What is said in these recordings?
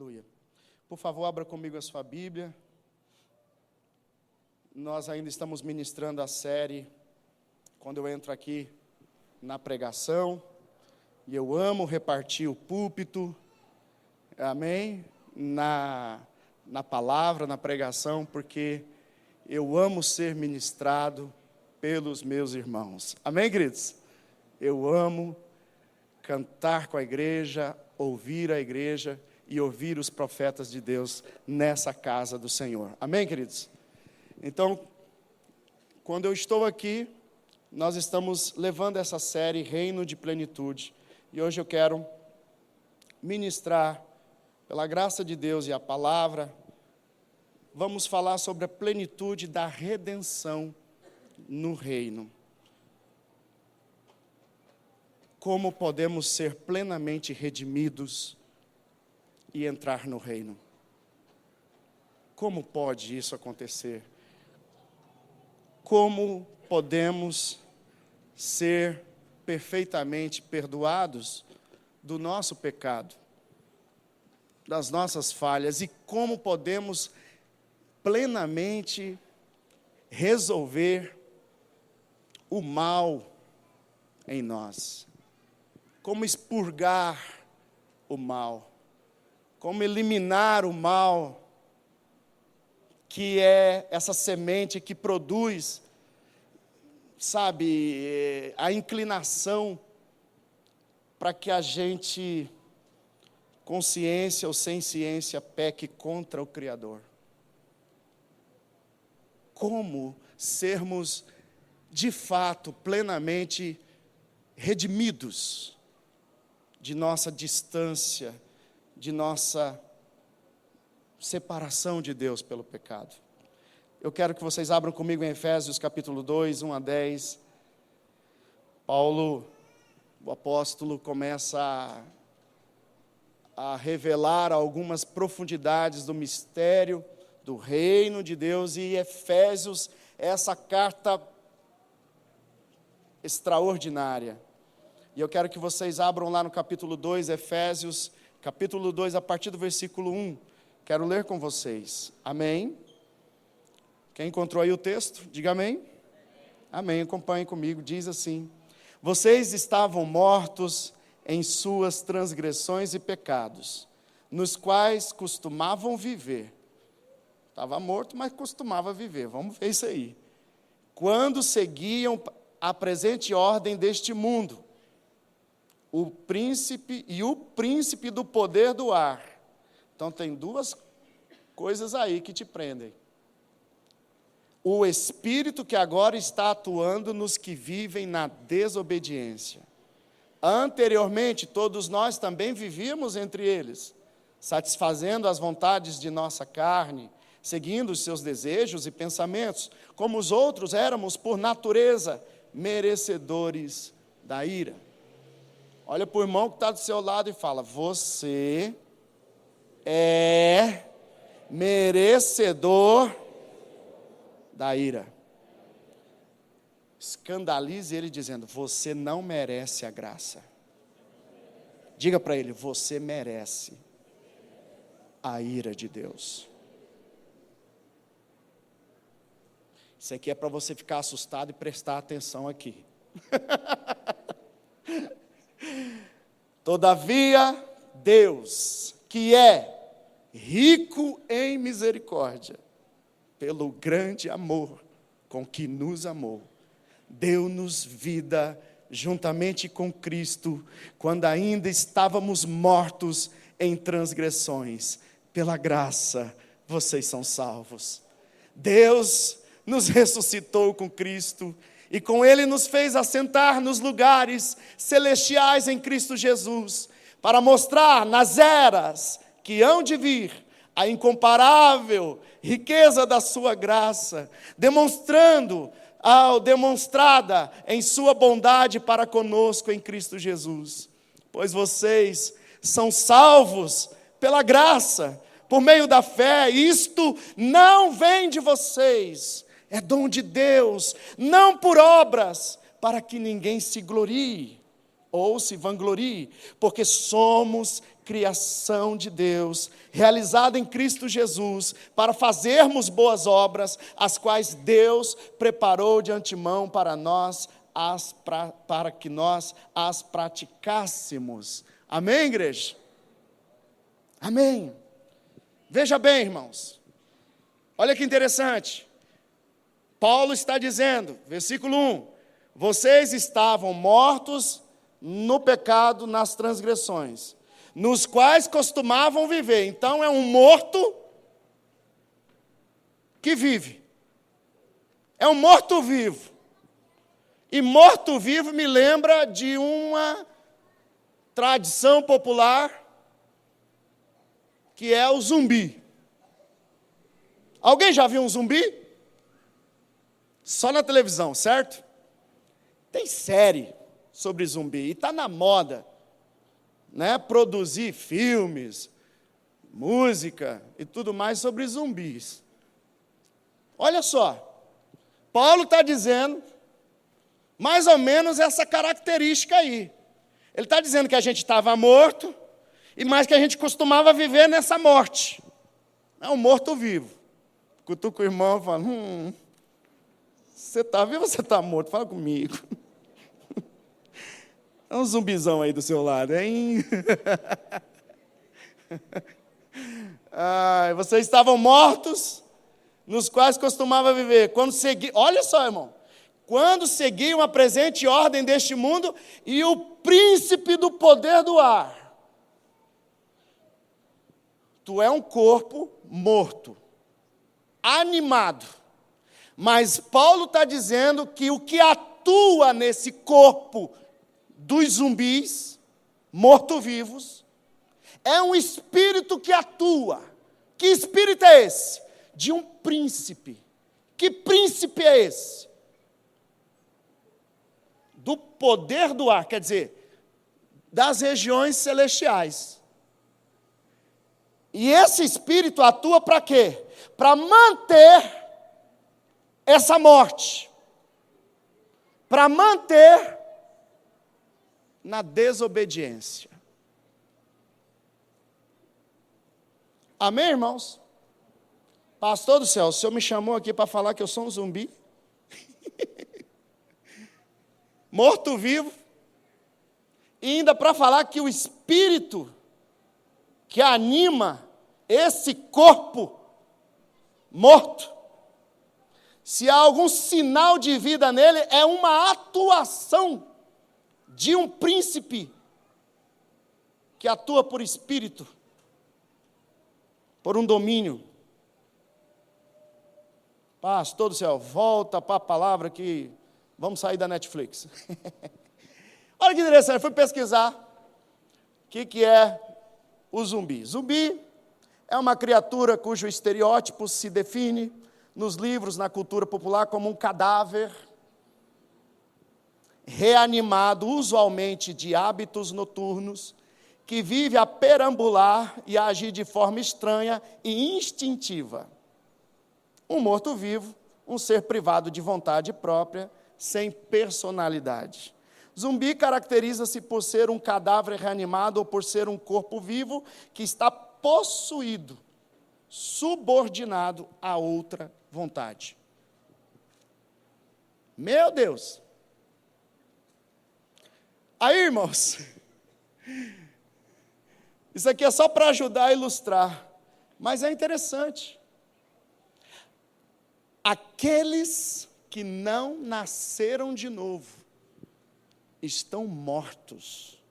Aleluia. Por favor, abra comigo a sua Bíblia. Nós ainda estamos ministrando a série Quando eu entro aqui na pregação, e eu amo repartir o púlpito, amém? Na palavra, na pregação, porque eu amo ser ministrado pelos meus irmãos. Amém, queridos? Eu amo cantar com a igreja, ouvir a igreja e ouvir os profetas de Deus nessa casa do Senhor. Amém, queridos? Então, quando eu estou aqui, nós estamos levando essa série Reino de Plenitude. E hoje eu quero ministrar, pela graça de Deus e a palavra, vamos falar sobre a plenitude da redenção no reino. Como podemos ser plenamente redimidos e entrar no reino? Como pode isso acontecer? Como podemos ser perfeitamente perdoados do nosso pecado, das nossas falhas, e como podemos plenamente resolver o mal em nós? Como expurgar o mal? Como eliminar o mal, que é essa semente que produz, sabe, a inclinação para que a gente, com ciência ou sem ciência, peque contra o Criador. Como sermos, de fato, plenamente redimidos de nossa distância, de nossa separação de Deus pelo pecado. Eu quero que vocês abram comigo em Efésios capítulo 2, 1 a 10. Paulo, o apóstolo, começa a revelar algumas profundidades do mistério do reino de Deus, e Efésios é essa carta extraordinária. E eu quero que vocês abram lá no capítulo 2, Efésios, capítulo 2, a partir do versículo 1. Quero ler com vocês. Amém? Quem encontrou aí o texto, diga amém. Amém, acompanhe comigo, diz assim: vocês estavam mortos em suas transgressões e pecados, nos quais costumavam viver. Estava morto, mas costumava viver, vamos ver isso aí. Quando seguiam a presente ordem deste mundo, o príncipe do poder do ar. Então tem duas coisas aí que te prendem. O espírito que agora está atuando nos que vivem na desobediência. Anteriormente, todos nós também vivíamos entre eles, satisfazendo as vontades de nossa carne, seguindo os seus desejos e pensamentos. Como os outros, éramos, por natureza, merecedores da ira. Olha para o irmão que está do seu lado e fala: você é merecedor da ira. Escandalize ele dizendo: você não merece a graça. Diga para ele: você merece a ira de Deus. Isso aqui é para você ficar assustado e prestar atenção aqui. Todavia, Deus, que é rico em misericórdia, pelo grande amor com que nos amou, deu-nos vida juntamente com Cristo, quando ainda estávamos mortos em transgressões. Pela graça, vocês são salvos. Deus nos ressuscitou com Cristo, e com Ele nos fez assentar nos lugares celestiais em Cristo Jesus, para mostrar nas eras que hão de vir a incomparável riqueza da sua graça, demonstrada em sua bondade para conosco em Cristo Jesus. Pois vocês são salvos pela graça, por meio da fé. Isto não vem de vocês, é dom de Deus, não por obras, para que ninguém se glorie. ou se vanglorie, porque somos criação de Deus, realizada em Cristo Jesus, para fazermos boas obras, as quais Deus preparou de antemão para nós, para que nós as praticássemos. Amém, igreja? Amém. Veja bem, irmãos, olha que interessante. Paulo está dizendo, versículo 1, vocês estavam mortos no pecado, nas transgressões, nos quais costumavam viver. Então é um morto que vive. É um morto vivo. E morto vivo me lembra de uma tradição popular que é o zumbi. Alguém já viu um zumbi? Só na televisão, certo? Tem série sobre zumbi, e está na moda, né? Produzir filmes, música e tudo mais sobre zumbis. Olha só, Paulo está dizendo mais ou menos essa característica aí. Ele está dizendo que a gente estava morto, e mais que a gente costumava viver nessa morte. É um morto-vivo. Cutuca o irmão e fala, você está vivo ou você está morto? Fala comigo. É um zumbizão aí do seu lado, hein? Vocês estavam mortos, nos quais costumava viver. Olha só, irmão. Quando seguiam a presente ordem deste mundo e o príncipe do poder do ar. Tu é um corpo morto, animado. Mas Paulo está dizendo que o que atua nesse corpo dos zumbis, morto-vivos, é um espírito que atua. Que espírito é esse? De um príncipe. Que príncipe é esse? Do poder do ar, quer dizer, das regiões celestiais. E esse espírito atua para quê? Para manter essa morte. Para manter na desobediência. Amém, irmãos? Pastor do céu, o senhor me chamou aqui para falar que eu sou um zumbi? Morto-vivo, e ainda para falar que o espírito que anima esse corpo morto, se há algum sinal de vida nele, é uma atuação de um príncipe que atua por espírito, por um domínio. Pastor do céu, volta para a palavra que vamos sair da Netflix. Olha que interessante, eu fui pesquisar o que é o zumbi. Zumbi é uma criatura cujo estereótipo se define nos livros, na cultura popular, como um cadáver reanimado, usualmente de hábitos noturnos, que vive a perambular e a agir de forma estranha e instintiva. Um morto-vivo, um ser privado de vontade própria, sem personalidade. Zumbi caracteriza-se por ser um cadáver reanimado ou por ser um corpo vivo que está possuído, subordinado a outra vontade. Meu Deus! Aí, irmãos, isso aqui é só para ajudar a ilustrar, mas é interessante. Aqueles que não nasceram de novo estão mortos,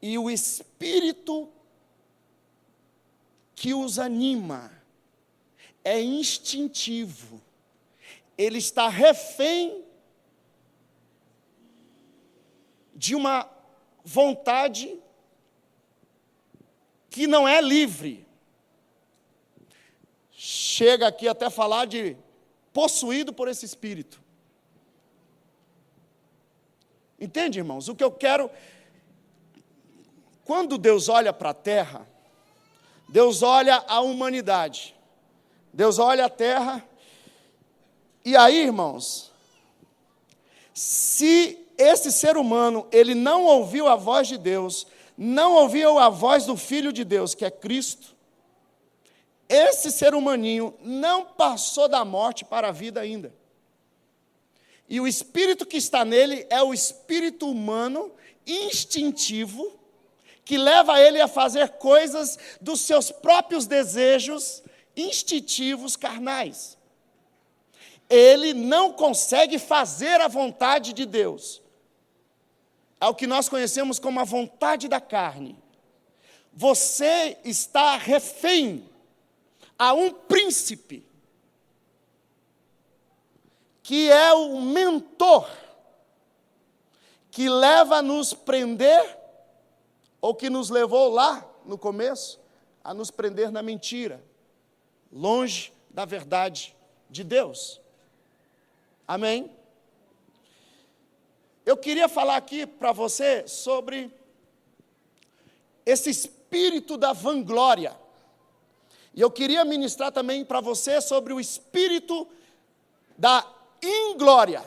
e o espírito que os anima é instintivo, ele está refém de uma vontade que não é livre. Chega aqui até falar de possuído por esse espírito. Entende, irmãos? O que eu quero... Quando Deus olha para a terra, Deus olha a humanidade. Deus olha a terra. E aí, irmãos, se esse ser humano, ele não ouviu a voz de Deus, não ouviu a voz do Filho de Deus, que é Cristo, esse ser humaninho não passou da morte para a vida ainda. E o espírito que está nele é o espírito humano, instintivo, que leva ele a fazer coisas dos seus próprios desejos instintivos carnais. Ele não consegue fazer a vontade de Deus. É o que nós conhecemos como a vontade da carne. Você está refém a um príncipe, que é o mentor, que leva a nos prender, ou que nos levou lá, no começo, a nos prender na mentira, longe da verdade de Deus. Amém? Eu queria falar aqui para você sobre esse espírito da vanglória. E eu queria ministrar também para você sobre o espírito da inglória.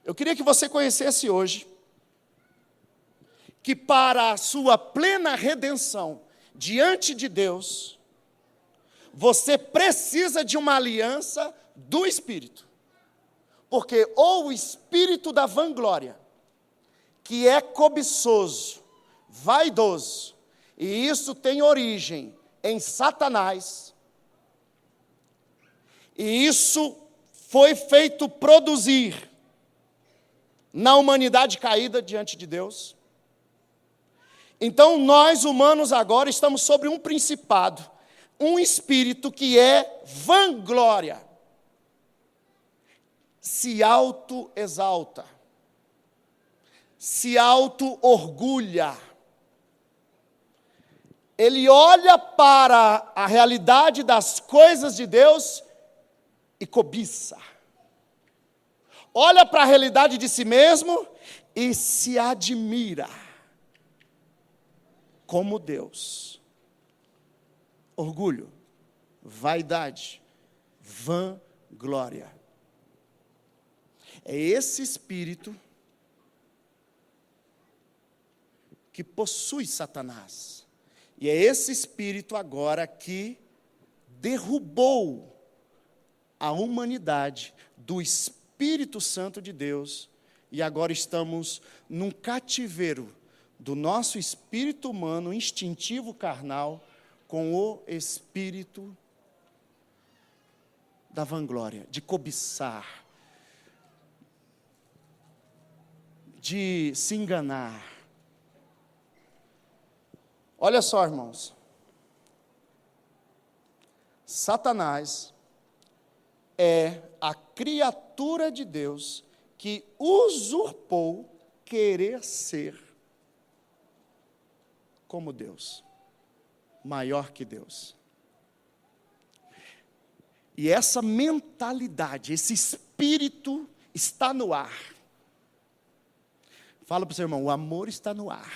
Eu queria que você conhecesse hoje que para a sua plena redenção diante de Deus, você precisa de uma aliança do Espírito. Porque ou o espírito da vanglória, que é cobiçoso, vaidoso, e isso tem origem em Satanás, e isso foi feito produzir na humanidade caída diante de Deus. Então nós humanos agora estamos sobre um principado, um espírito que é vanglória, se auto-exalta, se auto-orgulha. Ele olha para a realidade das coisas de Deus e cobiça. Olha para a realidade de si mesmo e se admira como Deus. Orgulho, vaidade, vanglória. É esse espírito que possui Satanás. E é esse espírito agora que derrubou a humanidade do Espírito Santo de Deus. E agora estamos num cativeiro do nosso espírito humano, instintivo, carnal, com o espírito da vanglória, de cobiçar, de se enganar. Olha só, irmãos. Satanás é a criatura de Deus que usurpou querer ser como Deus, maior que Deus. E essa mentalidade, esse espírito está no ar. Fala para o seu irmão, o amor está no ar.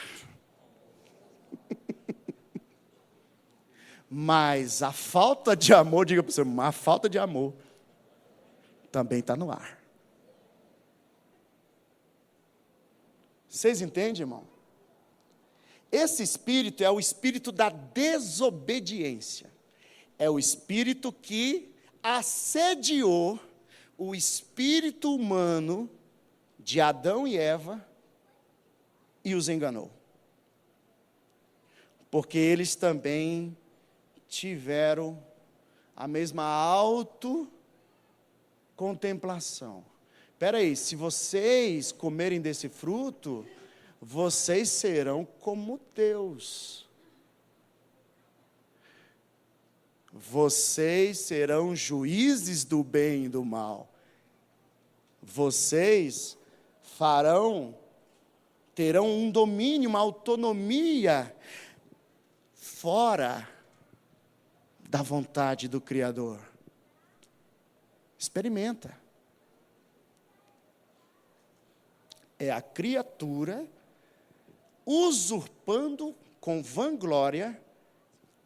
Mas a falta de amor, diga para o seu irmão, a falta de amor também está no ar. Vocês entendem, irmão? Esse espírito é o espírito da desobediência. É o espírito que assediou o espírito humano de Adão e Eva e os enganou. Porque eles também tiveram a mesma autocontemplação. Espera aí, se vocês comerem desse fruto, vocês serão como Deus. Vocês serão juízes do bem e do mal. Vocês terão um domínio, uma autonomia fora da vontade do Criador. Experimenta. É a criatura usurpando com vanglória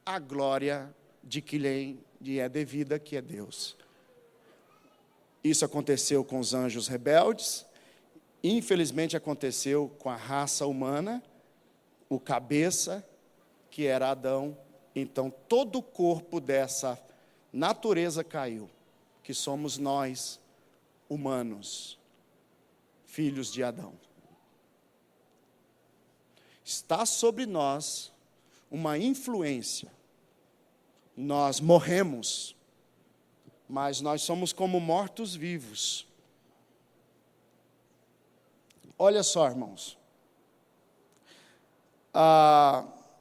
a glória de que lhe é devida, que é Deus. Isso aconteceu com os anjos rebeldes, infelizmente aconteceu com a raça humana, o cabeça, que era Adão. Então, todo o corpo dessa natureza caiu, que somos nós, humanos, filhos de Adão. Está sobre nós uma influência. Nós morremos, mas nós somos como mortos-vivos. Olha só, irmãos.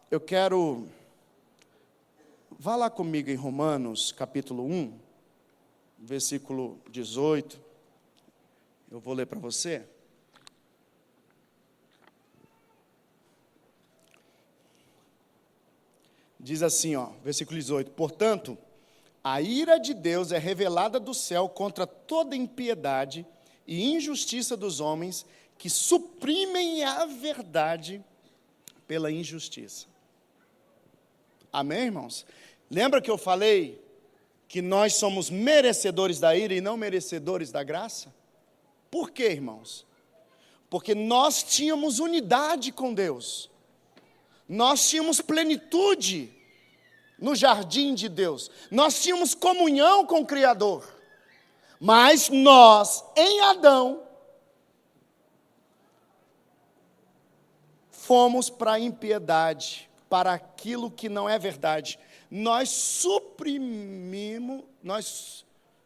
Eu quero... Vá lá comigo em Romanos, capítulo 1, versículo 18. Eu vou ler para você. Diz assim, versículo 18: portanto, a ira de Deus é revelada do céu contra toda impiedade e injustiça dos homens que suprimem a verdade pela injustiça. Amém, irmãos? Lembra que eu falei que nós somos merecedores da ira e não merecedores da graça? Por quê, irmãos? Porque nós tínhamos unidade com Deus. Nós tínhamos plenitude no jardim de Deus. Nós tínhamos comunhão com o Criador. Mas nós, em Adão, fomos para a impiedade, para aquilo que não é verdade. Nós suprimimos,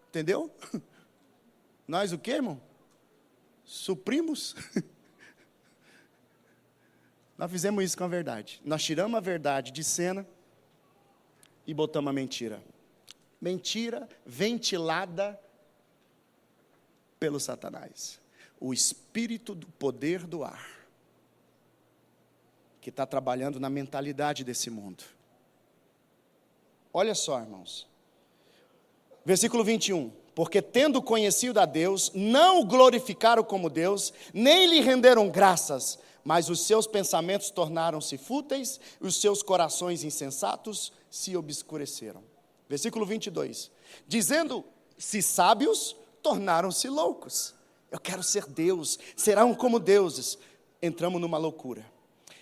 entendeu? Nós o quê, irmão? Suprimos? Nós fizemos isso com a verdade. Nós tiramos a verdade de cena e botamos a mentira. Mentira ventilada pelo Satanás. O espírito do poder do ar, que está trabalhando na mentalidade desse mundo. Olha só, irmãos. Versículo 21. Porque tendo conhecido a Deus, não o glorificaram como Deus, nem lhe renderam graças, mas os seus pensamentos tornaram-se fúteis, e os seus corações insensatos se obscureceram. Versículo 22. Dizendo-se sábios, tornaram-se loucos. Eu quero ser Deus, serão como deuses. Entramos numa loucura.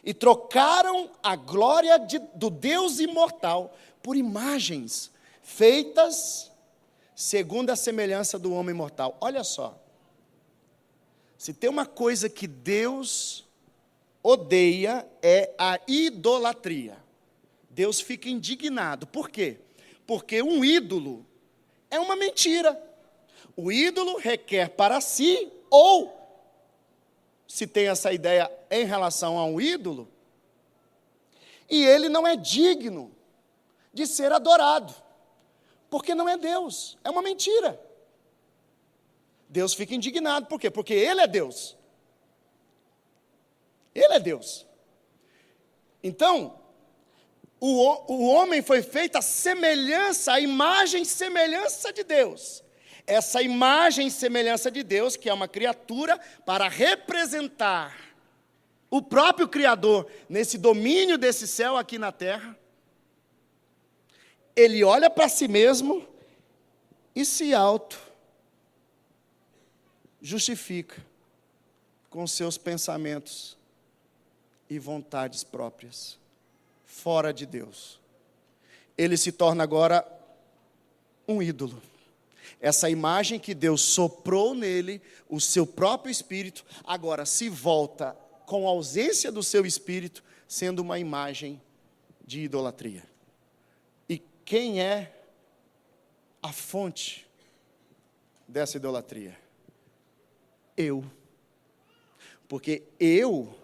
E trocaram a glória do Deus imortal por imagens feitas segundo a semelhança do homem mortal. Olha só. Se tem uma coisa que Deus odeia, é a idolatria. Deus fica indignado. Por quê? Porque um ídolo é uma mentira. O ídolo requer para si, ou, se tem essa ideia em relação a um ídolo, e ele não é digno de ser adorado, porque não é Deus, é uma mentira. Deus fica indignado, por quê? Porque Ele é Deus. Ele é Deus. Então, o homem foi feito à semelhança, à imagem e semelhança de Deus. Essa imagem e semelhança de Deus, que é uma criatura para representar o próprio Criador nesse domínio desse céu aqui na terra, ele olha para si mesmo e se justifica com seus pensamentos e vontades próprias, fora de Deus. Ele se torna agora um ídolo. Essa imagem que Deus soprou nele, o seu próprio espírito, agora se volta com a ausência do seu espírito, sendo uma imagem de idolatria. E quem é a fonte dessa idolatria? Eu. Porque eu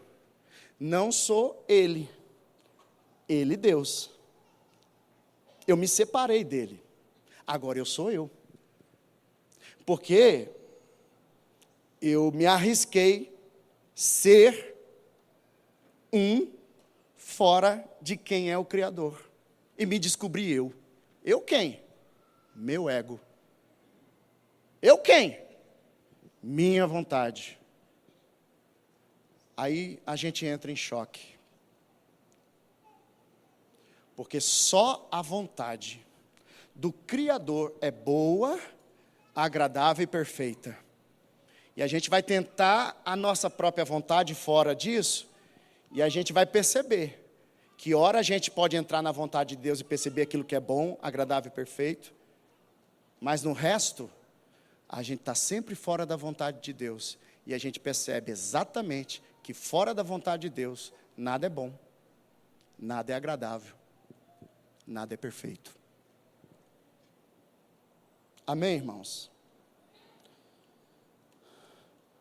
não sou ele. Ele, Deus. Eu me separei dele. Agora eu sou eu. Porque eu me arrisquei ser fora de quem é o Criador. E me descobri eu. Eu quem? Meu ego. Eu quem? Minha vontade. Aí a gente entra em choque. Porque só a vontade do Criador é boa, agradável e perfeita. E a gente vai tentar a nossa própria vontade fora disso, e a gente vai perceber que ora a gente pode entrar na vontade de Deus e perceber aquilo que é bom, agradável e perfeito, mas no resto, a gente está sempre fora da vontade de Deus, e a gente percebe exatamente que fora da vontade de Deus, nada é bom, nada é agradável, nada é perfeito. Amém, irmãos?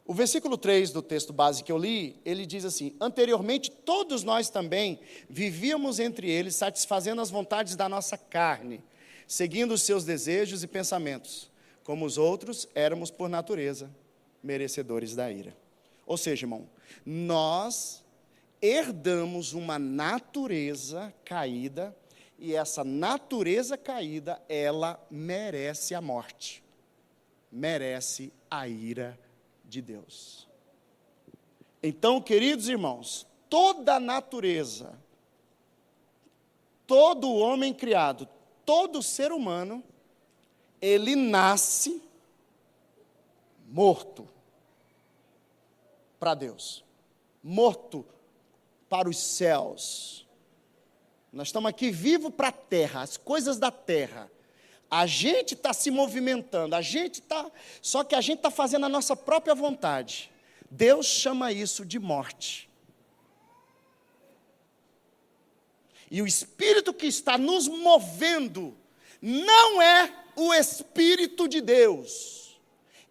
O versículo 3 do texto base que eu li, ele diz assim: anteriormente todos nós também vivíamos entre eles, satisfazendo as vontades da nossa carne, seguindo os seus desejos e pensamentos. Como os outros, éramos por natureza merecedores da ira. Ou seja, irmão, nós herdamos uma natureza caída, e essa natureza caída, ela merece a morte, merece a ira de Deus. Então, queridos irmãos, toda a natureza, todo homem criado, todo ser humano, ele nasce morto para Deus, morto para os céus. Nós estamos aqui vivos para a terra, as coisas da terra. A gente está se movimentando, só que a gente está fazendo a nossa própria vontade. Deus chama isso de morte. E o Espírito que está nos movendo não é o Espírito de Deus,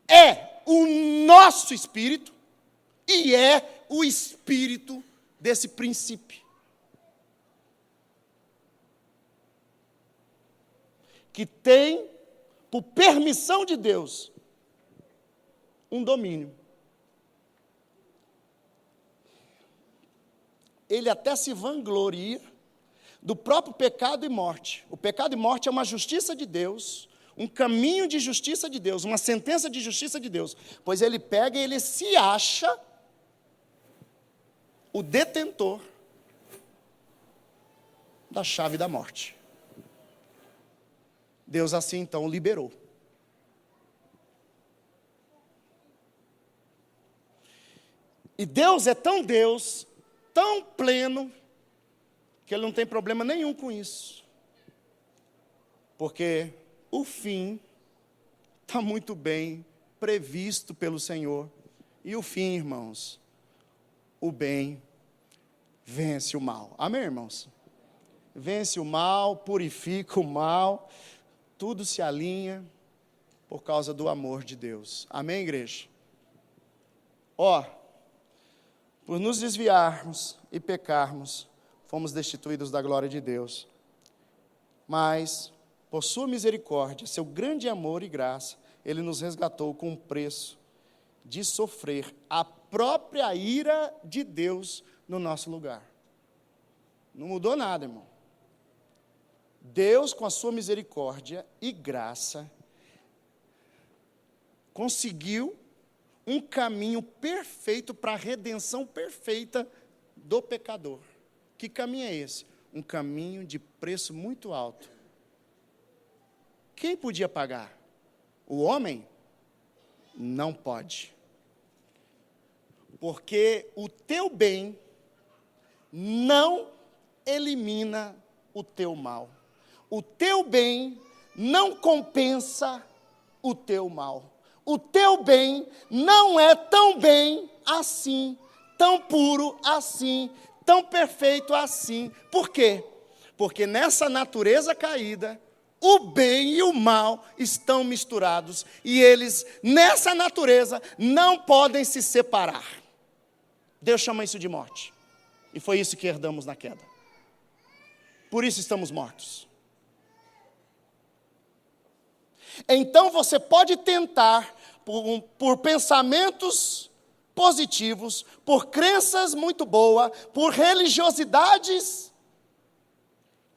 é o nosso Espírito e é o Espírito desse princípio. Que tem, por permissão de Deus, um domínio. Ele até se vangloria do próprio pecado e morte. O pecado e morte é uma justiça de Deus, um caminho de justiça de Deus, uma sentença de justiça de Deus. Pois ele pega e ele se acha o detentor da chave da morte. Deus assim então liberou. E Deus é tão Deus, tão pleno, que Ele não tem problema nenhum com isso. Porque o fim está muito bem previsto pelo Senhor. E o fim, irmãos, o bem vence o mal. Amém, irmãos? Vence o mal, purifica o mal, tudo se alinha por causa do amor de Deus. Amém, igreja? Por nos desviarmos e pecarmos, fomos destituídos da glória de Deus. Mas, por sua misericórdia, seu grande amor e graça, Ele nos resgatou com o preço de sofrer a própria ira de Deus no nosso lugar. Não mudou nada, irmão. Deus, com a sua misericórdia e graça, conseguiu um caminho perfeito para a redenção perfeita do pecador. Que caminho é esse? Um caminho de preço muito alto. Quem podia pagar? O homem? Não pode. Porque o teu bem não elimina o teu mal. O teu bem não compensa o teu mal. O teu bem não é tão bem assim, tão puro assim, tão perfeito assim. Por quê? Porque nessa natureza caída, o bem e o mal estão misturados. E eles, nessa natureza, não podem se separar. Deus chama isso de morte. E foi isso que herdamos na queda. Por isso estamos mortos. Então você pode tentar, por pensamentos positivos, por crenças muito boas, por religiosidades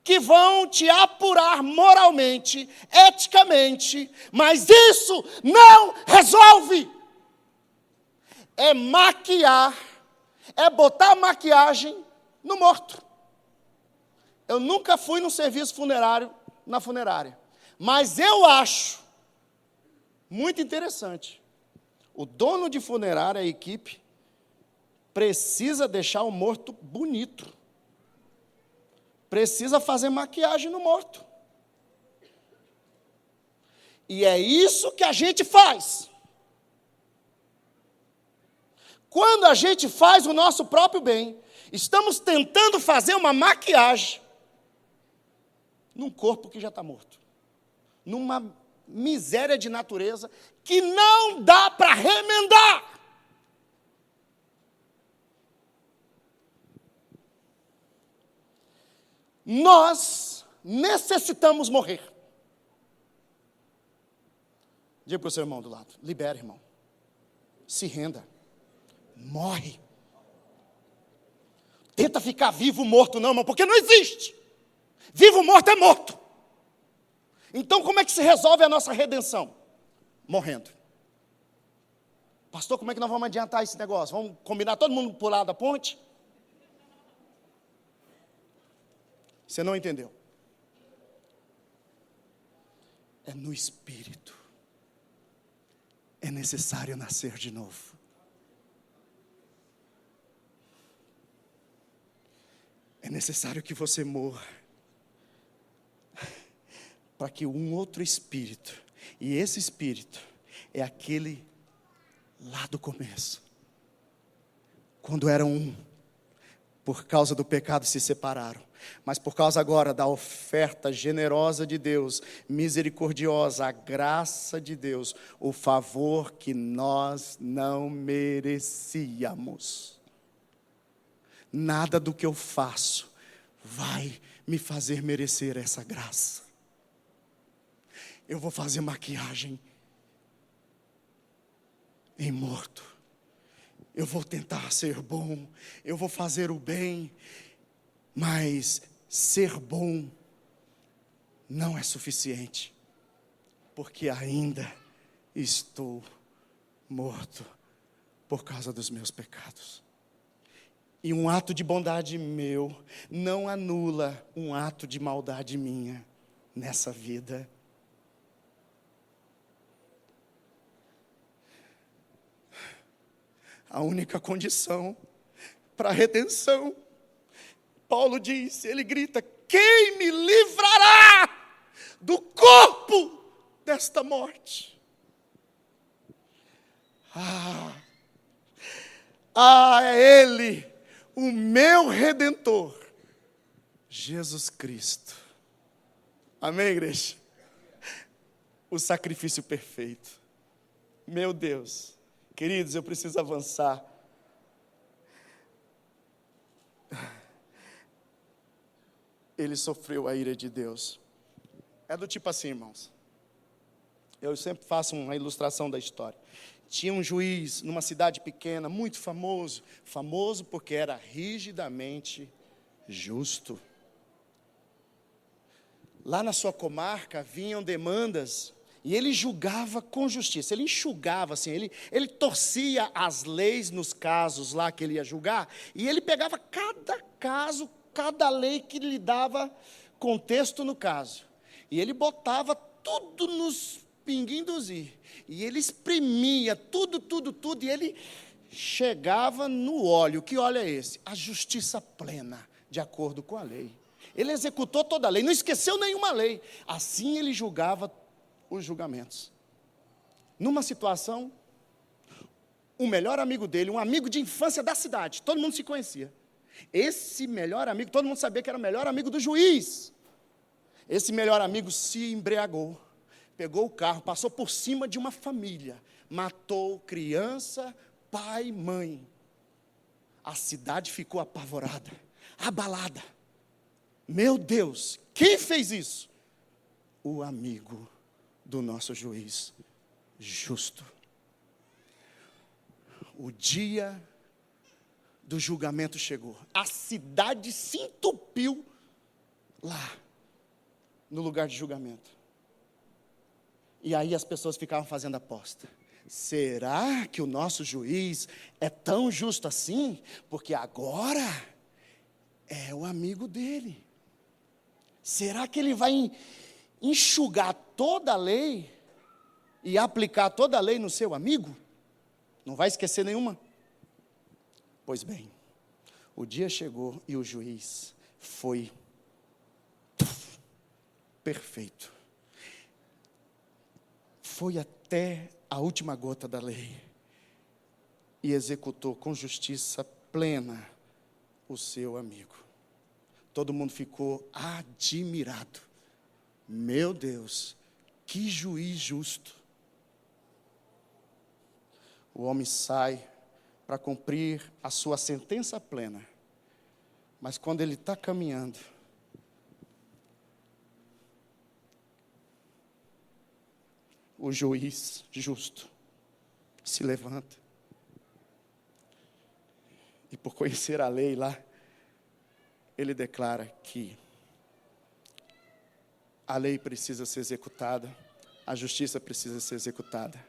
que vão te apurar moralmente, eticamente, mas isso não resolve. É maquiar, é botar maquiagem no morto. Eu nunca fui no serviço funerário, na funerária. Mas eu acho muito interessante. O dono de funerária, a equipe, precisa deixar o morto bonito. Precisa fazer maquiagem no morto. E é isso que a gente faz. Quando a gente faz o nosso próprio bem, estamos tentando fazer uma maquiagem num corpo que já está morto. Numa miséria de natureza que não dá para remendar. Nós necessitamos morrer. Diga para o seu irmão do lado, libera, irmão. Se renda. Morre. Tenta ficar vivo, morto não, irmão, porque não existe. Vivo, morto é morto. Então como é que se resolve a nossa redenção? Morrendo. Pastor, como é que nós vamos adiantar esse negócio? Vamos combinar todo mundo pular da ponte? Você não entendeu. É no Espírito. É necessário nascer de novo. É necessário que você morra. Para que um outro Espírito, e esse Espírito é aquele lá do começo. Quando eram um, por causa do pecado se separaram. Mas por causa agora da oferta generosa de Deus, misericordiosa, a graça de Deus, o favor que nós não merecíamos. Nada do que eu faço vai me fazer merecer essa graça. Eu vou fazer maquiagem em morto. Eu vou tentar ser bom, eu vou fazer o bem, mas ser bom não é suficiente, porque ainda estou morto por causa dos meus pecados. E um ato de bondade meu não anula um ato de maldade minha nessa vida. A única condição para a redenção, Paulo diz, ele grita, quem me livrará do corpo desta morte? É Ele, o meu Redentor, Jesus Cristo. Amém, igreja? O sacrifício perfeito. Meu Deus. Queridos, eu preciso avançar. Ele sofreu a ira de Deus. É do tipo assim, irmãos. Eu sempre faço uma ilustração da história. Tinha um juiz numa cidade pequena, muito famoso. Famoso porque era rigidamente justo. Lá na sua comarca vinham demandas. E ele julgava com justiça, ele enxugava assim, ele torcia as leis nos casos lá que ele ia julgar, e ele pegava cada caso, cada lei que lhe dava contexto no caso, e ele botava tudo nos pinguinhos dos i, e ele exprimia tudo, e ele chegava no óleo. Que óleo é esse? A justiça plena, de acordo com a lei. Ele executou toda a lei, não esqueceu nenhuma lei, assim ele julgava os julgamentos. Numa situação, o melhor amigo dele, um amigo de infância da cidade, todo mundo se conhecia. Esse melhor amigo, todo mundo sabia que era o melhor amigo do juiz. Esse melhor amigo se embriagou, pegou o carro, passou por cima de uma família, matou criança, pai, mãe. A cidade ficou apavorada, abalada. Meu Deus, quem fez isso? O amigo do nosso juiz justo. O dia do julgamento chegou. A cidade se entupiu lá, no lugar de julgamento. E aí as pessoas ficavam fazendo aposta. Será que o nosso juiz é tão justo assim? Porque agora é o amigo dele. Será que ele vai enxugar toda a lei? e aplicar toda a lei no seu amigo? Não vai esquecer nenhuma? Pois bem, o dia chegou e o juiz foi perfeito. Foi até a última gota da lei e executou com justiça plena o seu amigo. Todo mundo ficou admirado. Meu Deus, que juiz justo. O homem sai para cumprir a sua sentença plena. Mas quando ele está caminhando, o juiz justo se levanta. E por conhecer a lei lá, ele declara que a lei precisa ser executada, a justiça precisa ser executada.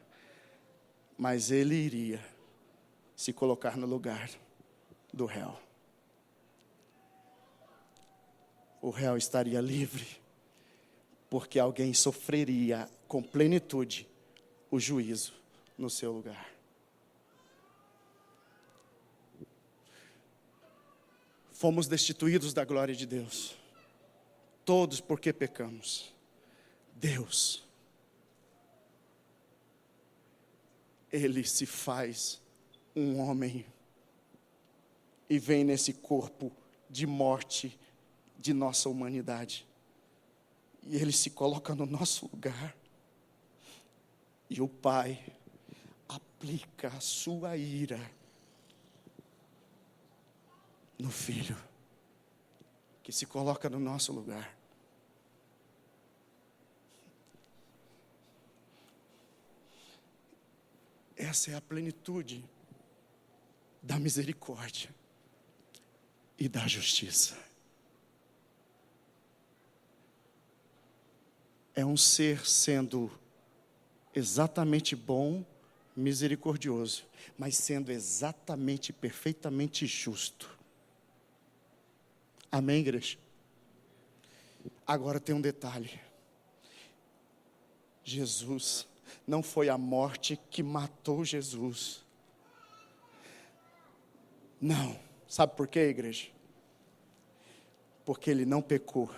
Mas ele iria se colocar no lugar do réu. O réu estaria livre, porque alguém sofreria com plenitude o juízo no seu lugar. Fomos destituídos da glória de Deus, todos porque pecamos. Deus, Ele se faz um homem e vem nesse corpo de morte de nossa humanidade. E Ele se coloca no nosso lugar. E o Pai aplica a sua ira no Filho, que se coloca no nosso lugar. Essa é a plenitude da misericórdia e da justiça. É um ser sendo exatamente bom, misericordioso, mas sendo exatamente, perfeitamente justo. Amém, igreja? Agora tem um detalhe. Jesus, não foi a morte que matou Jesus. Não. Sabe por quê, igreja? Porque ele não pecou.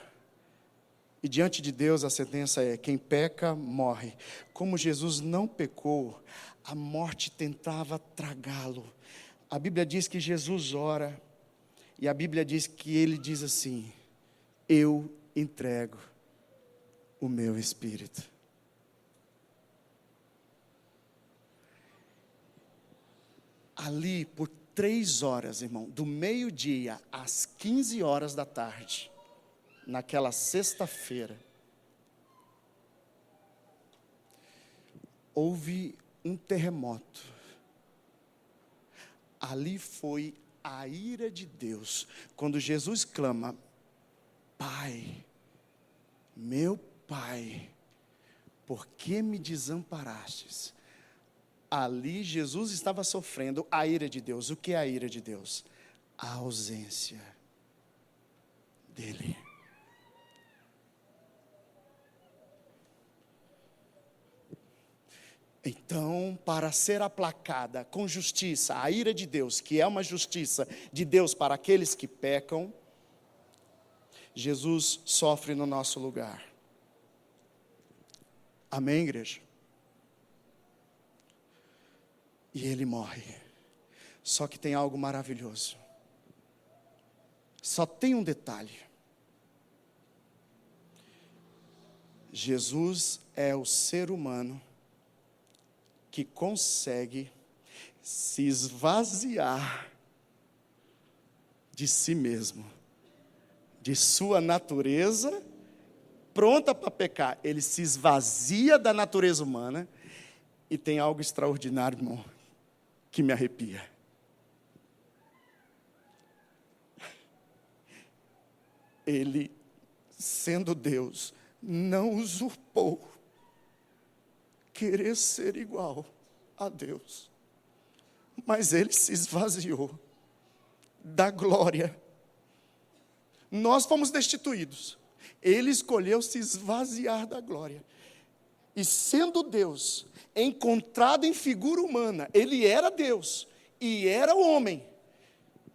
E diante de Deus a sentença é: quem peca, morre. Como Jesus não pecou, a morte tentava tragá-lo. A Bíblia diz que Jesus ora, e a Bíblia diz que ele diz assim: eu entrego o meu espírito. Ali por 3 horas, irmão, do meio-dia às 15 horas da tarde, naquela sexta-feira, houve um terremoto. Ali foi a ira de Deus, quando Jesus clama: Pai, meu Pai, por que me desamparastes? Ali Jesus estava sofrendo a ira de Deus. O que é a ira de Deus? A ausência dele. Então, para ser aplacada com justiça a ira de Deus, que é uma justiça de Deus para aqueles que pecam, Jesus sofre no nosso lugar. Amém, igreja? E ele morre. Só que tem algo maravilhoso. Só tem um detalhe. Jesus é o ser humano que consegue se esvaziar de si mesmo, de sua natureza pronta para pecar. Ele se esvazia da natureza humana e tem algo extraordinário, irmão, que me arrepia. Ele, sendo Deus, não usurpou querer ser igual a Deus, mas ele se esvaziou da glória. Nós fomos destituídos, ele escolheu se esvaziar da glória. e sendo Deus, encontrado em figura humana, ele era Deus e era homem.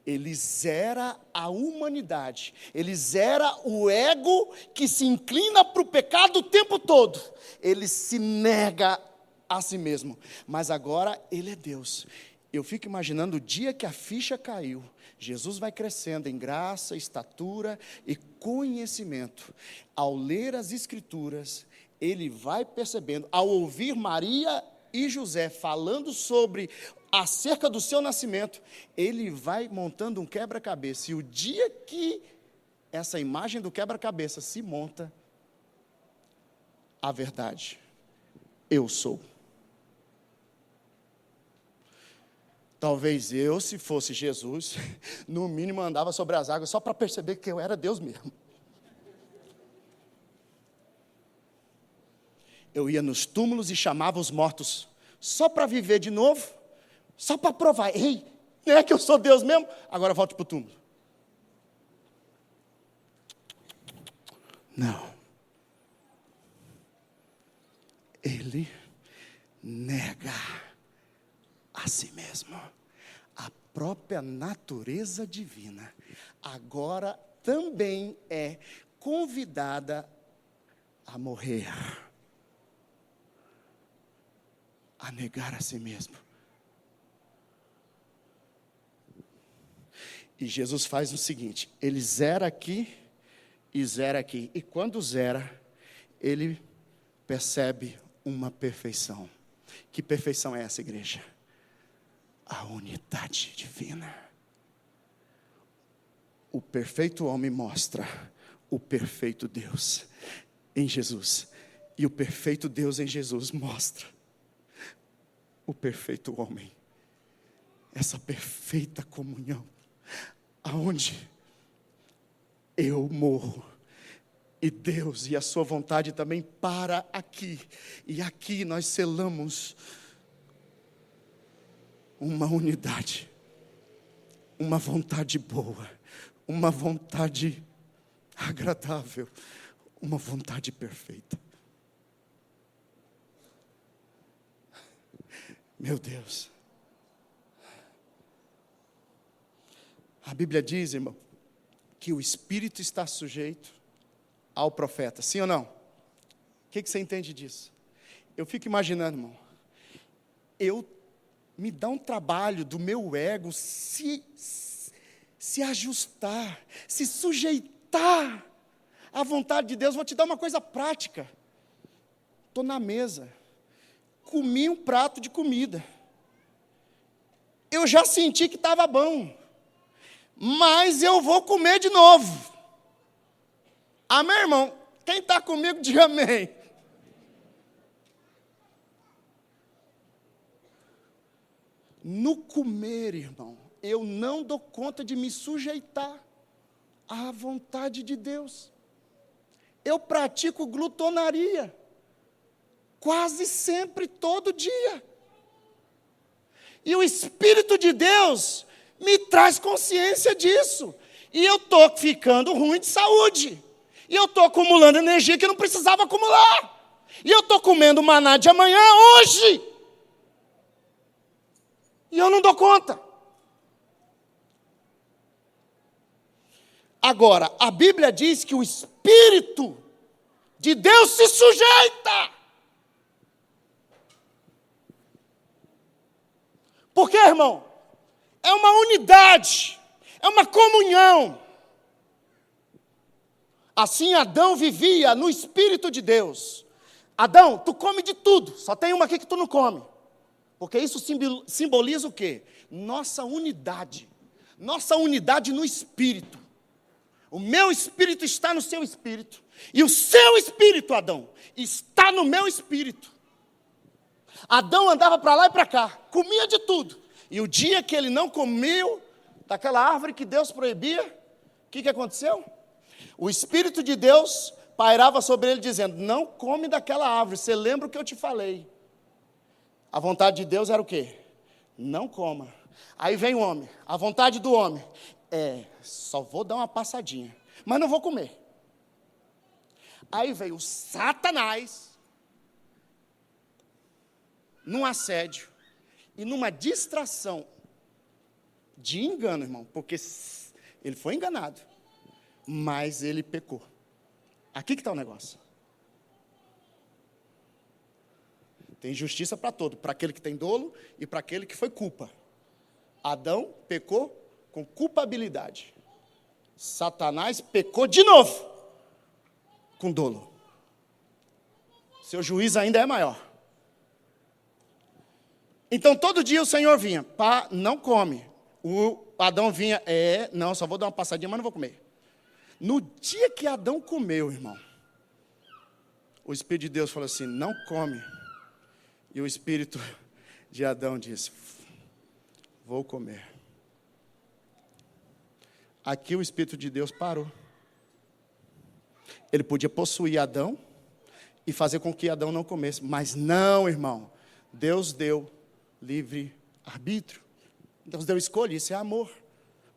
Ele zera a humanidade, ele zera o ego que se inclina para o pecado o tempo todo. Ele se nega a si mesmo, mas agora ele é Deus. Eu fico imaginando o dia que a ficha caiu, Jesus vai crescendo em graça, estatura e conhecimento. Ao ler as Escrituras, ele vai percebendo, ao ouvir Maria e José falando acerca do seu nascimento, ele vai montando um quebra-cabeça. E o dia que essa imagem do quebra-cabeça se monta, a verdade, eu sou. Talvez eu, se fosse Jesus, no mínimo andava sobre as águas só para perceber que eu era Deus mesmo. Eu ia nos túmulos e chamava os mortos só para viver de novo, só para provar, ei, não é que eu sou Deus mesmo? Agora volte para o túmulo. Não. Ele nega a si mesmo. A própria natureza divina agora também é convidada a morrer, a negar a si mesmo. E Jesus faz o seguinte, ele zera aqui e zera aqui. E quando zera, ele percebe uma perfeição. Que perfeição é essa, igreja? A unidade divina. O perfeito homem mostra o perfeito Deus em Jesus. E o perfeito Deus em Jesus mostra o perfeito homem. Essa perfeita comunhão, aonde eu morro e Deus e a sua vontade também para aqui. E aqui nós selamos uma unidade, uma vontade boa, uma vontade agradável, uma vontade perfeita. Meu Deus. A Bíblia diz, irmão, que o Espírito está sujeito ao profeta, sim ou não? O que você entende disso? Eu fico imaginando, irmão, me dá um trabalho do meu ego se ajustar, se sujeitar à vontade de Deus. Vou te dar uma coisa prática. Estou na mesa, comi um prato de comida, eu já senti que estava bom, mas eu vou comer de novo. Amém, irmão? Quem está comigo, diga amém. No comer, irmão, eu não dou conta de me sujeitar à vontade de Deus. Eu pratico glutonaria, quase sempre, todo dia. E o Espírito de Deus me traz consciência disso. E eu estou ficando ruim de saúde. E eu estou acumulando energia que eu não precisava acumular. E eu estou comendo maná de amanhã hoje. E eu não dou conta. Agora, a Bíblia diz que o Espírito de Deus se sujeita. Por quê, irmão? É uma unidade, é uma comunhão. Assim Adão vivia no Espírito de Deus. Adão, tu come de tudo, só tem uma aqui que tu não come. Porque isso simboliza o quê? Nossa unidade no Espírito. O meu Espírito está no seu Espírito. E o seu Espírito, Adão, está no meu Espírito. Adão andava para lá e para cá, comia de tudo. E o dia que ele não comeu daquela árvore que Deus proibia, o que aconteceu? O Espírito de Deus pairava sobre ele dizendo, não come daquela árvore, você lembra o que eu te falei. A vontade de Deus era o quê? Não coma. Aí vem o homem, a vontade do homem só vou dar uma passadinha, mas não vou comer. Aí veio o Satanás num assédio e numa distração de engano, irmão, porque ele foi enganado, mas ele pecou. Aqui que está o negócio. Tem justiça para todo, para aquele que tem dolo e para aquele que foi culpa. Adão pecou com culpabilidade. Satanás pecou de novo com dolo. Seu juízo ainda é maior. Então, todo dia o Senhor vinha, pá, não come. O Adão vinha, não, só vou dar uma passadinha, mas não vou comer. No dia que Adão comeu, irmão, o Espírito de Deus falou assim, não come. E o Espírito de Adão disse, vou comer. Aqui o Espírito de Deus parou. Ele podia possuir Adão e fazer com que Adão não comesse. Mas não, irmão. Deus deu livre arbítrio. Deus deu escolha, isso é amor.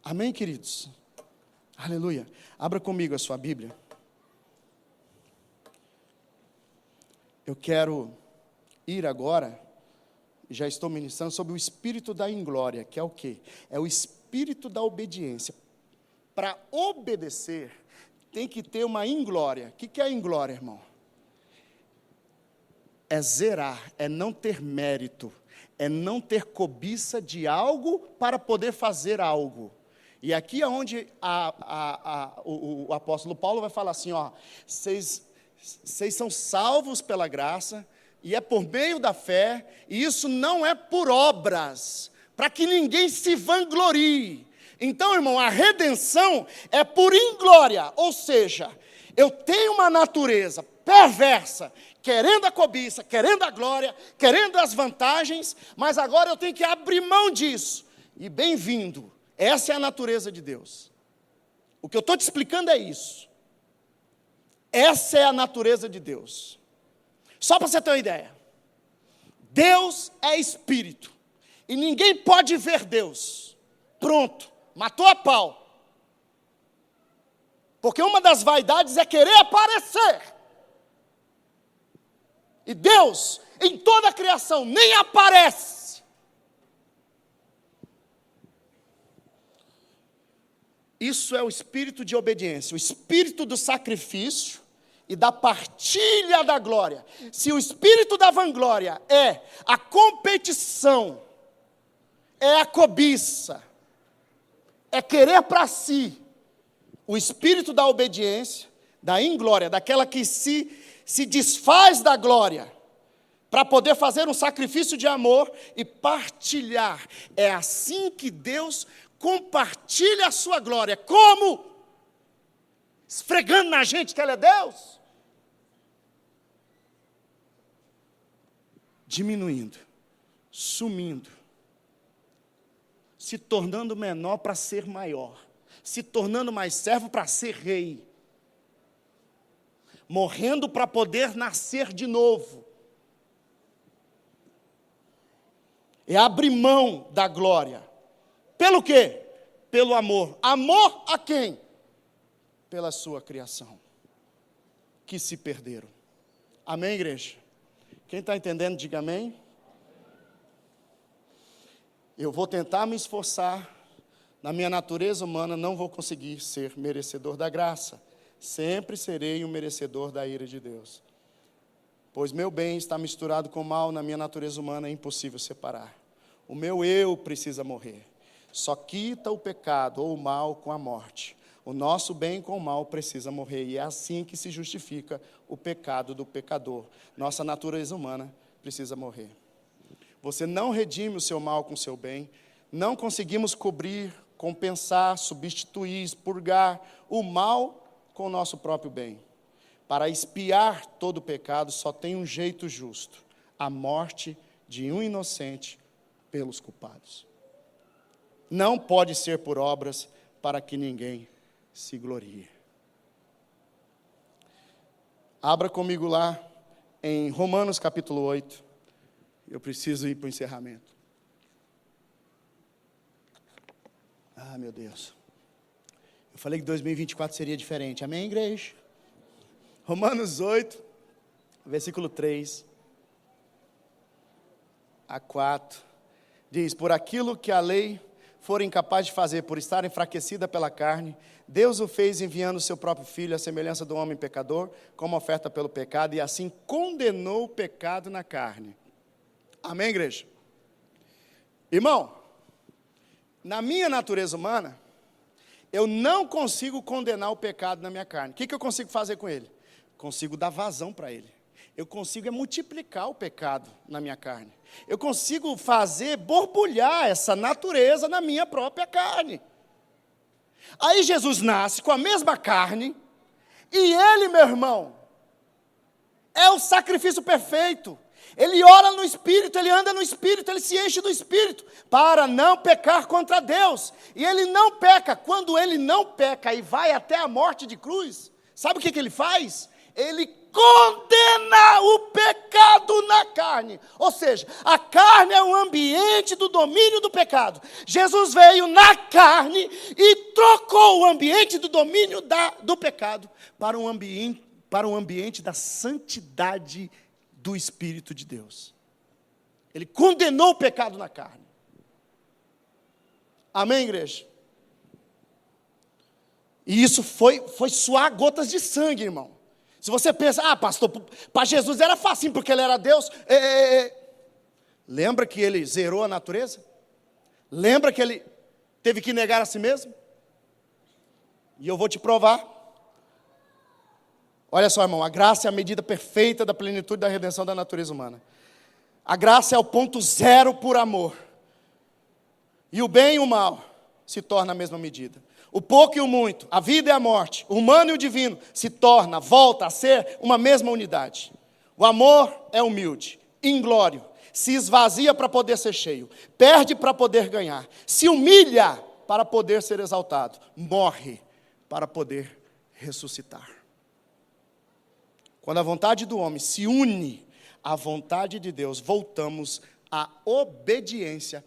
Amém, queridos? Aleluia. Abra comigo a sua Bíblia. Eu quero ir agora, já estou ministrando sobre o espírito da inglória, que é o quê? É o espírito da obediência. Para obedecer, tem que ter uma inglória. O que é inglória, irmão? É zerar, é não ter mérito, é não ter cobiça de algo para poder fazer algo. E aqui é onde o apóstolo Paulo vai falar assim, ó, vocês são salvos pela graça, e é por meio da fé, e isso não é por obras, para que ninguém se vanglorie. Então, irmão, a redenção é por inglória, ou seja, eu tenho uma natureza perversa, querendo a cobiça, querendo a glória, querendo as vantagens, mas agora eu tenho que abrir mão disso. E bem-vindo, essa é a natureza de Deus. O que eu estou te explicando é isso. Essa é a natureza de Deus. Só para você ter uma ideia. Deus é espírito. E ninguém pode ver Deus. Pronto, matou a pau. Porque uma das vaidades é querer aparecer. E Deus, em toda a criação, nem aparece. Isso é o espírito de obediência, o espírito do sacrifício e da partilha da glória. Se o espírito da vanglória é a competição, é a cobiça, é querer para si, o espírito da obediência, da inglória, daquela que se desfaz da glória, para poder fazer um sacrifício de amor e partilhar. É assim que Deus compartilha a sua glória. Como? Esfregando na gente que Ele é Deus? Diminuindo, sumindo, se tornando menor para ser maior, se tornando mais servo para ser rei, morrendo para poder nascer de novo. É abrir mão da glória. Pelo quê? Pelo amor. Amor a quem? Pela sua criação, que se perderam. Amém, igreja? Quem está entendendo, diga amém. Eu vou tentar me esforçar, na minha natureza humana não vou conseguir ser merecedor da graça. Sempre serei um merecedor da ira de Deus. Pois meu bem está misturado com o mal, na minha natureza humana é impossível separar. O meu eu precisa morrer. Só quita o pecado ou o mal com a morte. O nosso bem com o mal precisa morrer. E é assim que se justifica o pecado do pecador. Nossa natureza humana precisa morrer. Você não redime o seu mal com o seu bem. Não conseguimos cobrir, compensar, substituir, expurgar o mal com o nosso próprio bem. Para expiar todo o pecado só tem um jeito justo. A morte de um inocente pelos culpados. Não pode ser por obras para que ninguém se glorie. Abra comigo lá em Romanos capítulo 8. Eu preciso ir para o encerramento. Ah, meu Deus. Eu falei que 2024 seria diferente. Amém, igreja? Romanos 8, versículo 3. a 4, diz: por aquilo que a lei for incapaz de fazer, por estar enfraquecida pela carne, Deus o fez enviando o seu próprio Filho, à semelhança do homem pecador, como oferta pelo pecado, e assim condenou o pecado na carne. Amém, igreja? Irmão, na minha natureza humana, eu não consigo condenar o pecado na minha carne. O que eu consigo fazer com ele? Consigo dar vazão para ele. Eu consigo multiplicar o pecado na minha carne. Eu consigo fazer borbulhar essa natureza na minha própria carne. Aí Jesus nasce com a mesma carne, e ele, meu irmão, é o sacrifício perfeito. Ele ora no Espírito, ele anda no Espírito, ele se enche do Espírito, para não pecar contra Deus. E ele não peca. Quando ele não peca e vai até a morte de cruz, sabe o que ele faz? Ele condena o pecado na carne. Ou seja, a carne é um ambiente do domínio do pecado. Jesus veio na carne e trocou o ambiente do domínio do pecado para um ambiente da santidade do Espírito de Deus. Ele condenou o pecado na carne. Amém, igreja? E isso foi suar gotas de sangue, irmão. Se você pensa, pastor, para Jesus era fácil, porque ele era Deus. Lembra que ele zerou a natureza? Lembra que ele teve que negar a si mesmo? E eu vou te provar. Olha só, irmão, a graça é a medida perfeita da plenitude da redenção da natureza humana. A graça é o ponto zero por amor. E o bem e o mal se tornam a mesma medida. O pouco e o muito, a vida e a morte, o humano e o divino, volta a ser uma mesma unidade. O amor é humilde, inglório, se esvazia para poder ser cheio, perde para poder ganhar, se humilha para poder ser exaltado, morre para poder ressuscitar. Quando a vontade do homem se une à vontade de Deus, voltamos à obediência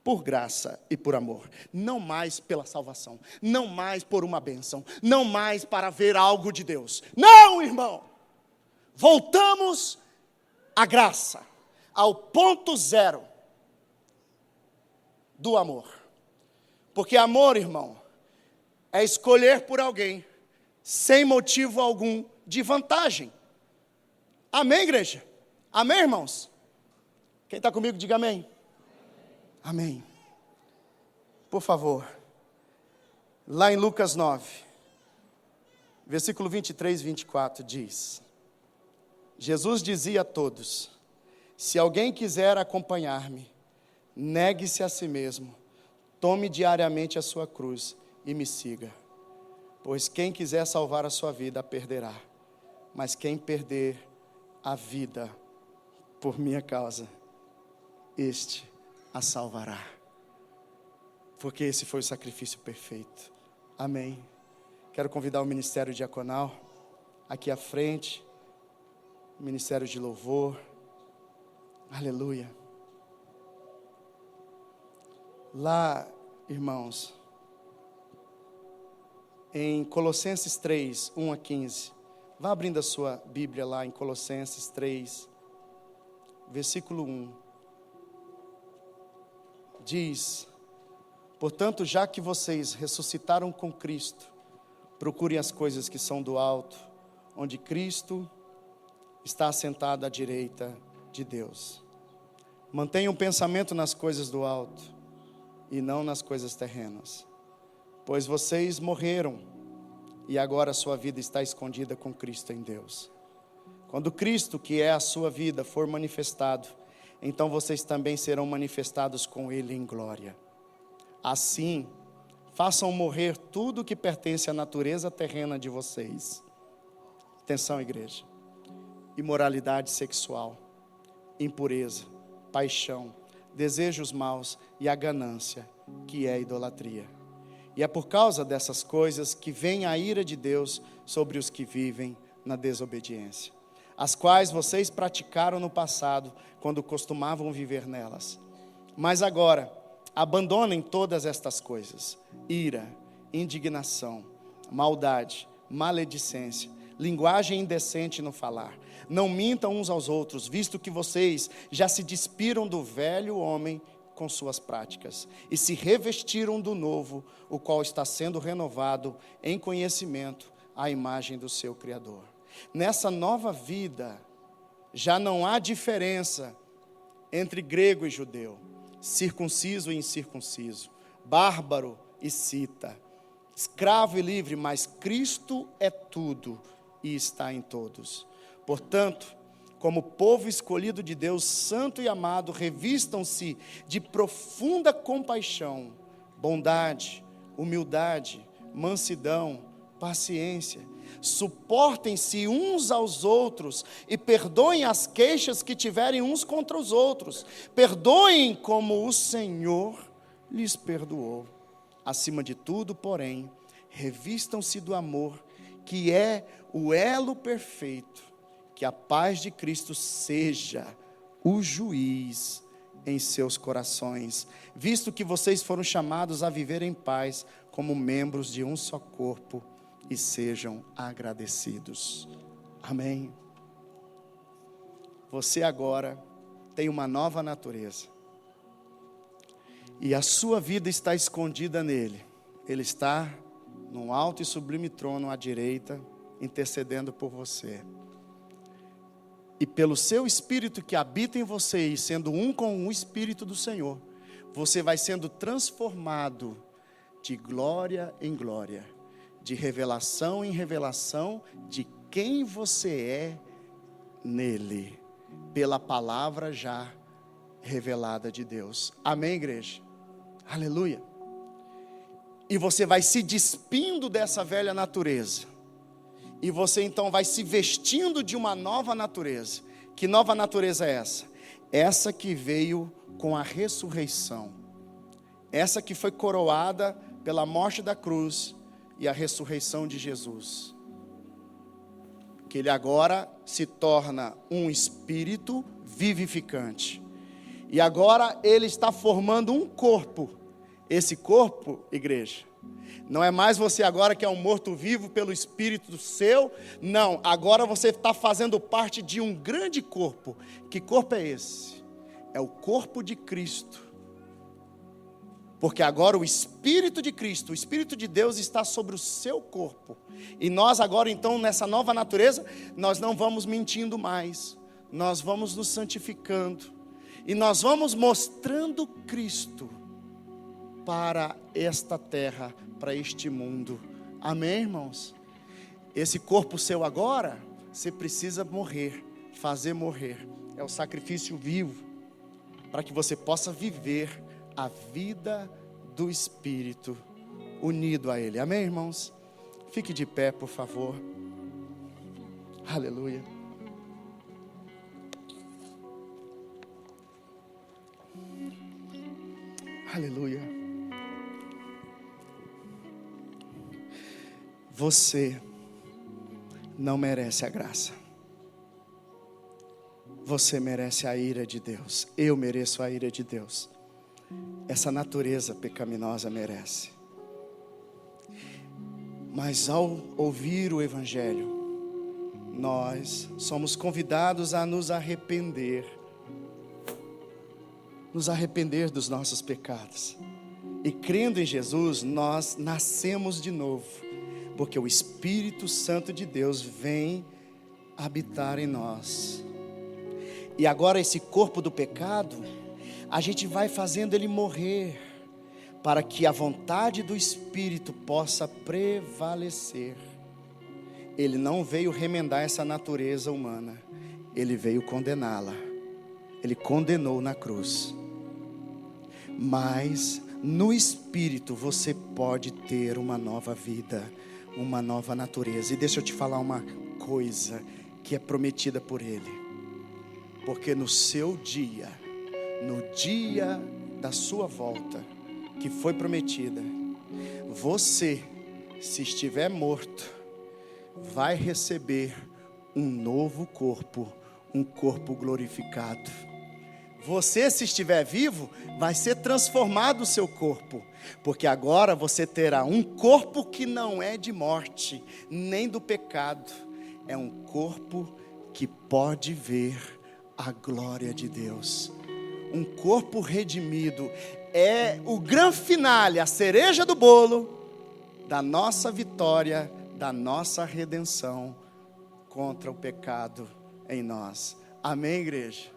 por graça e por amor. Não mais pela salvação, não mais por uma bênção, não mais para ver algo de Deus. Não, irmão! Voltamos à graça, ao ponto zero do amor. Porque amor, irmão, é escolher por alguém sem motivo algum de vantagem. Amém, igreja? Amém, irmãos? Quem está comigo, diga amém. Amém. Por favor. Lá em Lucas 9, versículo 23 e 24 diz: Jesus dizia a todos: se alguém quiser acompanhar-me, negue-se a si mesmo, tome diariamente a sua cruz e me siga. Pois quem quiser salvar a sua vida, a perderá. Mas quem perder a vida por minha causa, este a salvará. Porque esse foi o sacrifício perfeito. Amém. Quero convidar o ministério diaconal aqui à frente. Ministério de louvor. Aleluia. Lá, irmãos, em Colossenses 3, 1 a 15. Vá abrindo a sua Bíblia lá em Colossenses 3, versículo 1. Diz: portanto, já que vocês ressuscitaram com Cristo, procurem as coisas que são do alto, onde Cristo está assentado à direita de Deus. Mantenham o pensamento nas coisas do alto e não nas coisas terrenas. Pois vocês morreram e agora a sua vida está escondida com Cristo em Deus. Quando Cristo, que é a sua vida, for manifestado, então vocês também serão manifestados com Ele em glória. Assim, façam morrer tudo que pertence à natureza terrena de vocês. Atenção, igreja. Imoralidade sexual, impureza, paixão, desejos maus e a ganância, que é a idolatria. E é por causa dessas coisas que vem a ira de Deus sobre os que vivem na desobediência, as quais vocês praticaram no passado, quando costumavam viver nelas. Mas agora, abandonem todas estas coisas: ira, indignação, maldade, maledicência, linguagem indecente no falar. Não mintam uns aos outros, visto que vocês já se despiram do velho homem com suas práticas, e se revestiram do novo, o qual está sendo renovado em conhecimento à imagem do seu Criador. Nessa nova vida, já não há diferença entre grego e judeu, circunciso e incircunciso, bárbaro e cita, escravo e livre, mas Cristo é tudo e está em todos. Portanto, como povo escolhido de Deus, santo e amado, revistam-se de profunda compaixão, bondade, humildade, mansidão, paciência. Suportem-se uns aos outros e perdoem as queixas que tiverem uns contra os outros. Perdoem como o Senhor lhes perdoou. Acima de tudo, porém, revistam-se do amor, que é o elo perfeito. Que a paz de Cristo seja o juiz em seus corações, visto que vocês foram chamados a viver em paz como membros de um só corpo, e sejam agradecidos. Amém. Você agora tem uma nova natureza, e a sua vida está escondida nele. Ele está num alto e sublime trono à direita, intercedendo por você. E pelo seu Espírito que habita em você, e sendo um com o Espírito do Senhor, você vai sendo transformado de glória em glória, de revelação em revelação, de quem você é nele, pela palavra já revelada de Deus. Amém, igreja? Aleluia. E você vai se despindo dessa velha natureza, e você então vai se vestindo de uma nova natureza. Que nova natureza é essa? Essa que veio com a ressurreição. Essa que foi coroada pela morte da cruz e a ressurreição de Jesus. Que ele agora se torna um espírito vivificante. E agora ele está formando um corpo. Esse corpo, igreja, não é mais você agora que é um morto-vivo pelo Espírito do seu. Não, agora você está fazendo parte de um grande corpo. Que corpo é esse? É o corpo de Cristo. Porque agora o Espírito de Cristo, o Espírito de Deus está sobre o seu corpo. E nós agora então, nessa nova natureza, nós não vamos mentindo mais. Nós vamos nos santificando. E nós vamos mostrando Cristo para esta terra, para este mundo. Amém, irmãos? Esse corpo seu agora, você precisa morrer, fazer morrer. É o sacrifício vivo, para que você possa viver a vida do Espírito, unido a Ele. Amém, irmãos? Fique de pé, por favor. Aleluia. Aleluia. Você não merece a graça. Você merece a ira de Deus. Eu mereço a ira de Deus. Essa natureza pecaminosa merece. Mas ao ouvir o Evangelho, nós somos convidados a nos arrepender. Nos arrepender dos nossos pecados. E crendo em Jesus, nós nascemos de novo. Porque o Espírito Santo de Deus vem habitar em nós. E agora esse corpo do pecado, a gente vai fazendo ele morrer, para que a vontade do Espírito possa prevalecer. Ele não veio remendar essa natureza humana, ele veio condená-la. Ele condenou na cruz. Mas no Espírito você pode ter uma nova vida, uma nova natureza. E deixa eu te falar uma coisa que é prometida por Ele. Porque no seu dia, no dia da sua volta, que foi prometida, você, se estiver morto, vai receber um novo corpo, um corpo glorificado. Você, se estiver vivo, vai ser transformado o seu corpo, porque agora você terá um corpo que não é de morte, nem do pecado. é um corpo que pode ver a glória de Deus. Um corpo redimido é o grande finale, a cereja do bolo da nossa vitória, da nossa redenção contra o pecado em nós. Amém, igreja?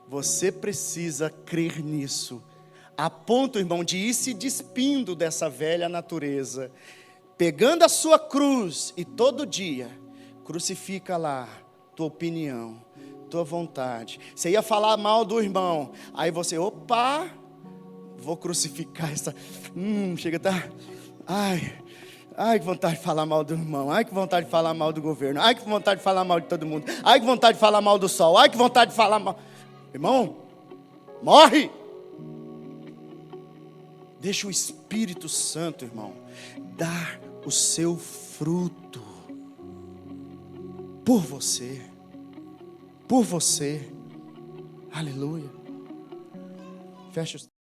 Você precisa crer nisso, a ponto, irmão, de ir se despindo dessa velha natureza, pegando a sua cruz e todo dia crucifica lá tua opinião, tua vontade. Você ia falar mal do irmão, aí você, opa, vou crucificar essa, chega, tá, ai, que vontade de falar mal do irmão, ai, que vontade de falar mal do governo, ai, que vontade de falar mal de todo mundo, ai, que vontade de falar mal do sol, ai, que vontade de falar mal, irmão, morre. Deixa o Espírito Santo, irmão, dar o seu fruto por você, aleluia. Fecha os